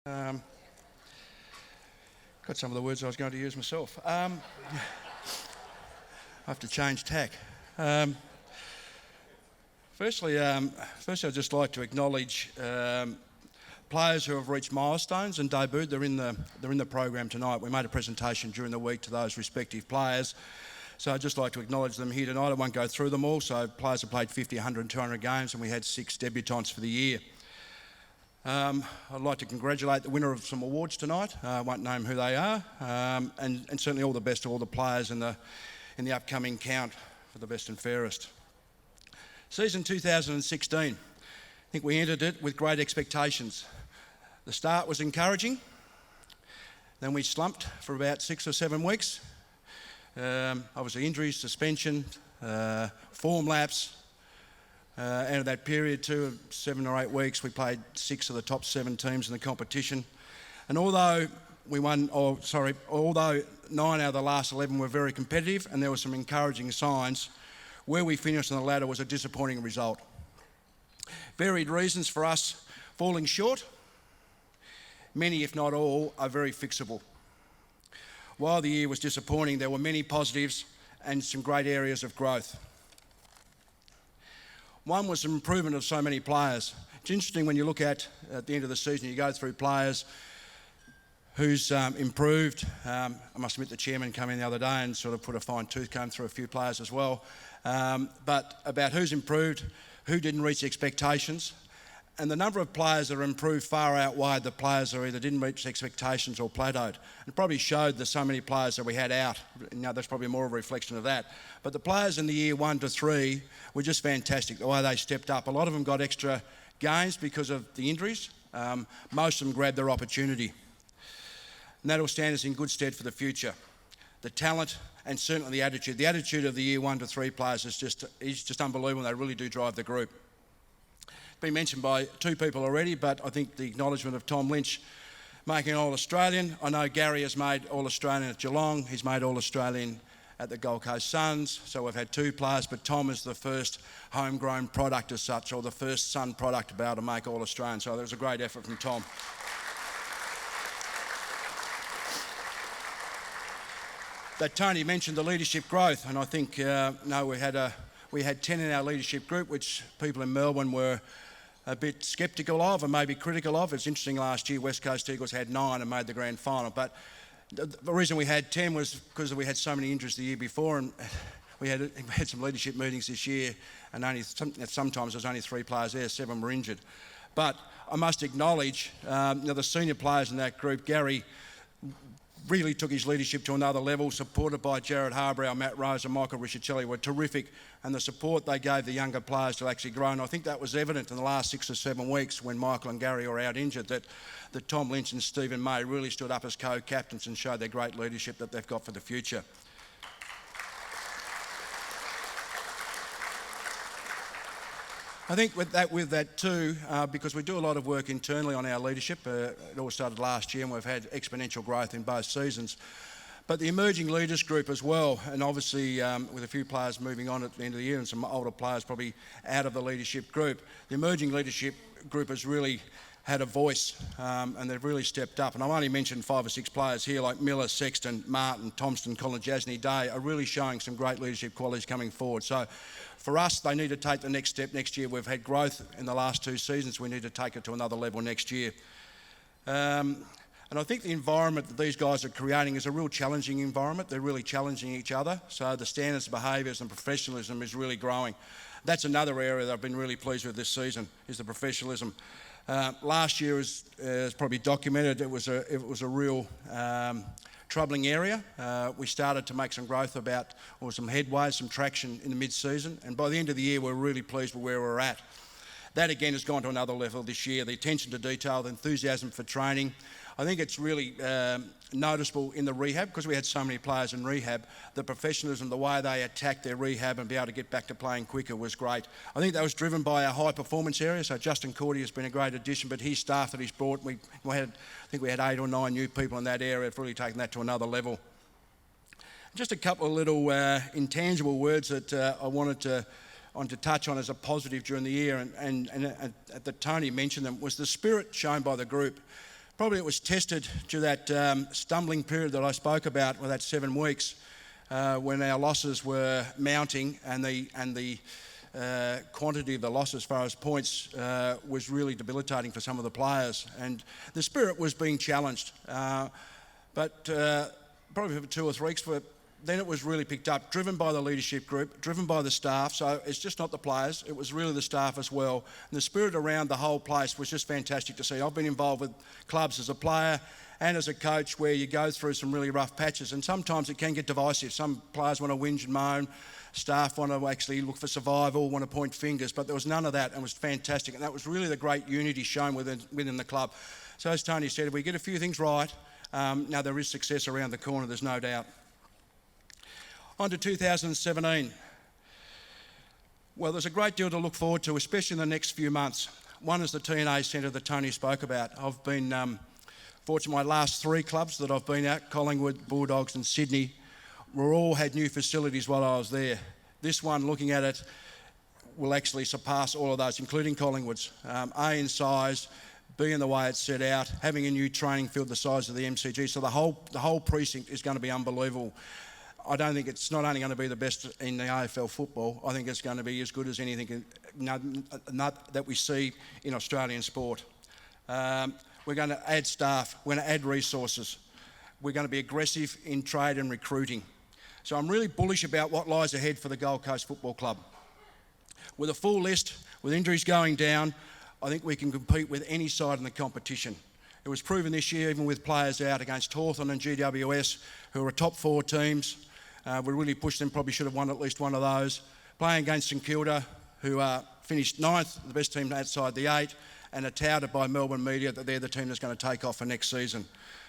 Got some of the words I was going to use myself. I have to change tack. Firstly, I'd just like to acknowledge players who have reached milestones and debuted. They're in the program tonight. We made a presentation during the week to those respective players. So I'd just like to acknowledge them here tonight. I won't go through them all. So players have played 50, 100 and 200 games, and we had 6 debutants for the year. I'd like to congratulate the winner of some awards tonight. I won't name who they are, and certainly all the best to all the players in the upcoming count for the best and fairest. Season 2016, I think we entered it with great expectations. The start was encouraging, then we slumped for about 6 or 7 weeks. Obviously injuries, suspension, form lapse. Out of that period, 7 or 8 weeks, we played 6 of the top 7 teams in the competition. And although 9 out of the last 11 were very competitive and there were some encouraging signs, where we finished on the ladder was a disappointing result. Varied reasons for us falling short. Many, if not all, are very fixable. While the year was disappointing, there were many positives and some great areas of growth. One was the improvement of so many players. It's interesting when you look at the end of the season, you go through players who's improved. I must admit the chairman came in the other day and sort of put a fine tooth comb through a few players as well. But about who's improved, who didn't reach expectations, and the number of players that are improved far outweighed the players who either didn't reach expectations or plateaued. It probably showed that so many players that we had out. That's probably more of a reflection of that. But the players in the year 1 to 3 were just fantastic, the way they stepped up. A lot of them got extra games because of the injuries. Most of them grabbed their opportunity. And that'll stand us in good stead for the future. The talent and certainly the attitude. The attitude of the year 1 to 3 players is just unbelievable. They really do drive the group. Been mentioned by 2 people already, but I think the acknowledgement of Tom Lynch making All-Australian. I know Gary has made All-Australian at Geelong. He's made All-Australian at the Gold Coast Suns. So we've had 2 players, but Tom is the first homegrown product as such, or the first Sun product to be able to make All-Australian. So there was a great effort from Tom. But Tony mentioned the leadership growth, and I think we had 10 in our leadership group, which people in Melbourne were a bit sceptical of and maybe critical of. It's interesting, last year West Coast Eagles had 9 and made the grand final, but the reason we had 10 was because we had so many injuries the year before, and we had some leadership meetings this year, and sometimes there's only 3 players there, 7 were injured. But I must acknowledge the senior players in that group. Gary really took his leadership to another level, supported by Jared Harbrow, Matt Rose and Michael Riccicelli were terrific, and the support they gave the younger players to actually grow. And I think that was evident in the last 6 or 7 weeks when Michael and Gary were out injured, that Tom Lynch and Stephen May really stood up as co-captains and showed their great leadership that they've got for the future. I think with that too, because we do a lot of work internally on our leadership. It all started last year and we've had exponential growth in both seasons. But the emerging leaders group as well, and obviously with a few players moving on at the end of the year and some older players probably out of the leadership group, the emerging leadership group has really had a voice and they've really stepped up. And I've only mentioned 5 or 6 players here like Miller, Sexton, Martin, Thompson, Colin Jasney, Day are really showing some great leadership qualities coming forward. So for us, they need to take the next step next year. We've had growth in the last 2 seasons. We need to take it to another level next year. And I think the environment that these guys are creating is a real challenging environment. They're really challenging each other. So the standards of behaviours and professionalism is really growing. That's another area that I've been really pleased with this season, is the professionalism. Last year, as probably documented, it was a real troubling area. We started to make some growth some headway, some traction in the mid-season, and by the end of the year we're really pleased with where we're at. That again has gone to another level this year. The attention to detail, the enthusiasm for training. I think it's really noticeable in the rehab, because we had so many players in rehab. The professionalism, the way they attacked their rehab and be able to get back to playing quicker was great. I think that was driven by our high performance area. So Justin Cordy has been a great addition, but his staff that he's brought, I think we had 8 or 9 new people in that area. Have really taken that to another level. Just a couple of little intangible words that I wanted to touch on as a positive during the year, and that Tony mentioned them, was the spirit shown by the group. Probably it was tested to that stumbling period that I spoke about, with that 7 weeks, when our losses were mounting, and the quantity of the loss as far as points was really debilitating for some of the players, and the spirit was being challenged. But probably for 2 or 3 weeks, then it was really picked up, driven by the leadership group, driven by the staff. So it's just not the players, it was really the staff as well. And the spirit around the whole place was just fantastic to see. I've been involved with clubs as a player and as a coach where you go through some really rough patches, and sometimes it can get divisive. Some players want to whinge and moan, staff want to actually look for survival, want to point fingers, but there was none of that, and it was fantastic. And that was really the great unity shown within the club. So as Tony said, if we get a few things right, now there is success around the corner, there's no doubt. On to 2017. Well, there's a great deal to look forward to, especially in the next few months. One is the TNA Centre that Tony spoke about. I've been fortunate, my last 3 clubs that I've been at, Collingwood, Bulldogs and Sydney, were all had new facilities while I was there. This one, looking at it, will actually surpass all of those, including Collingwood's. A in size, B in the way it's set out, having a new training field the size of the MCG. So the whole precinct is going to be unbelievable. I don't think it's not only going to be the best in the AFL football, I think it's going to be as good as anything that we see in Australian sport. We're going to add staff, we're going to add resources, we're going to be aggressive in trade and recruiting. So I'm really bullish about what lies ahead for the Gold Coast Football Club. With a full list, with injuries going down, I think we can compete with any side in the competition. It was proven this year, even with players out, against Hawthorn and GWS, who are top 4 teams. We really pushed them, probably should have won at least one of those. Playing against St Kilda, who finished 9th, the best team outside the 8, and are touted by Melbourne media that they're the team that's going to take off for next season.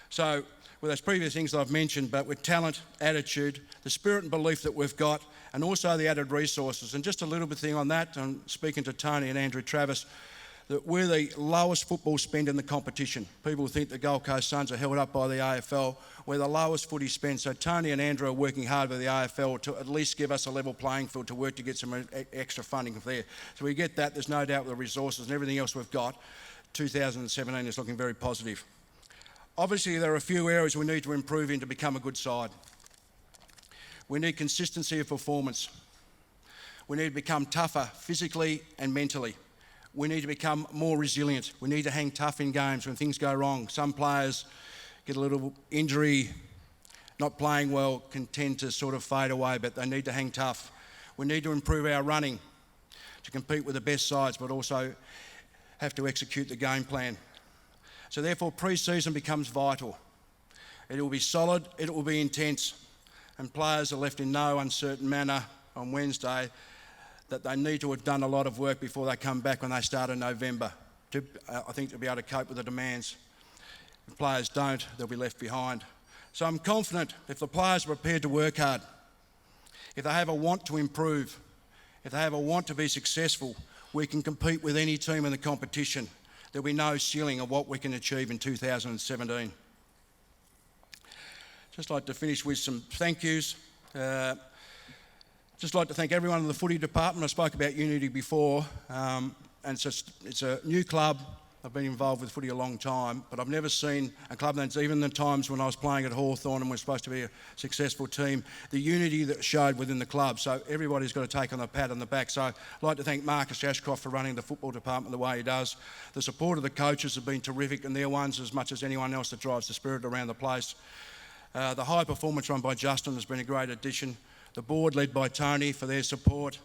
So, with those previous things that I've mentioned, but with talent, attitude, the spirit and belief that we've got, and also the added resources. And just a little bit thing on that, I'm speaking to Tony and Andrew Travis, that we're the lowest football spend in the competition. People think the Gold Coast Suns are held up by the AFL. We're the lowest footy spend. So Tony and Andrew are working hard with the AFL to at least give us a level playing field to work to get some extra funding there. So we get that, there's no doubt with the resources and everything else we've got. 2017 is looking very positive. Obviously, there are a few areas we need to improve in to become a good side. We need consistency of performance. We need to become tougher physically and mentally. We need to become more resilient. We need to hang tough in games when things go wrong. Some players get a little injury, not playing well, can tend to sort of fade away, but they need to hang tough. We need to improve our running to compete with the best sides, but also have to execute the game plan. So therefore, pre-season becomes vital. It will be solid, it will be intense, and players are left in no uncertain manner on Wednesday that they need to have done a lot of work before they come back when they start in November, I think, to be able to cope with the demands. If players don't, they'll be left behind. So I'm confident if the players are prepared to work hard, if they have a want to improve, if they have a want to be successful, we can compete with any team in the competition. There'll be no ceiling of what we can achieve in 2017. Just like to finish with some thank yous. Just like to thank everyone in the footy department. I spoke about unity before, and it's a new club. I've been involved with footy a long time, but I've never seen a club that's, even the times when I was playing at Hawthorn and we're supposed to be a successful team, the unity that showed within the club. So everybody's got to take on a pat on the back. So I'd like to thank Marcus Ashcroft for running the football department the way he does. The support of the coaches have been terrific, and they're ones as much as anyone else that drives the spirit around the place. The high performance run by Justin has been a great addition. The board led by Tony for their support.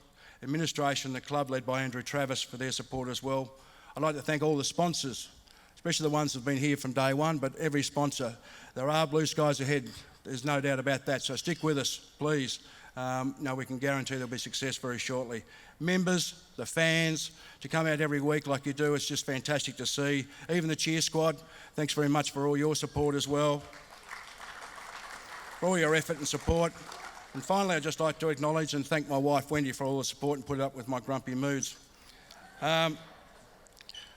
Administration, the club led by Andrew Travis for their support as well. I'd like to thank all the sponsors, especially the ones that have been here from day one, but every sponsor. There are blue skies ahead, there's no doubt about that, so stick with us, please. We can guarantee there'll be success very shortly. Members, the fans, to come out every week like you do, it's just fantastic to see. Even the cheer squad, thanks very much for all your support as well, for all your effort and support. And finally, I'd just like to acknowledge and thank my wife Wendy for all the support and put up with my grumpy moods.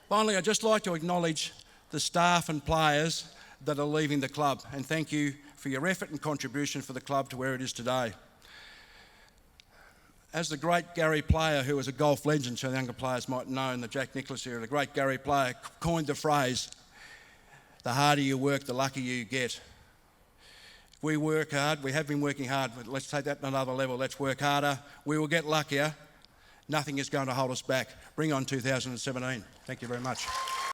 Finally, I'd just like to acknowledge the staff and players that are leaving the club, and thank you for your effort and contribution for the club to where it is today. As the great Gary Player, who was a golf legend, so the younger players might know, in the Jack Nicklaus era, the great Gary Player coined the phrase, The harder you work, the luckier you get. If we work hard, we have been working hard, but let's take that to another level. Let's work harder. We will get luckier. Nothing is going to hold us back. Bring on 2017. Thank you very much.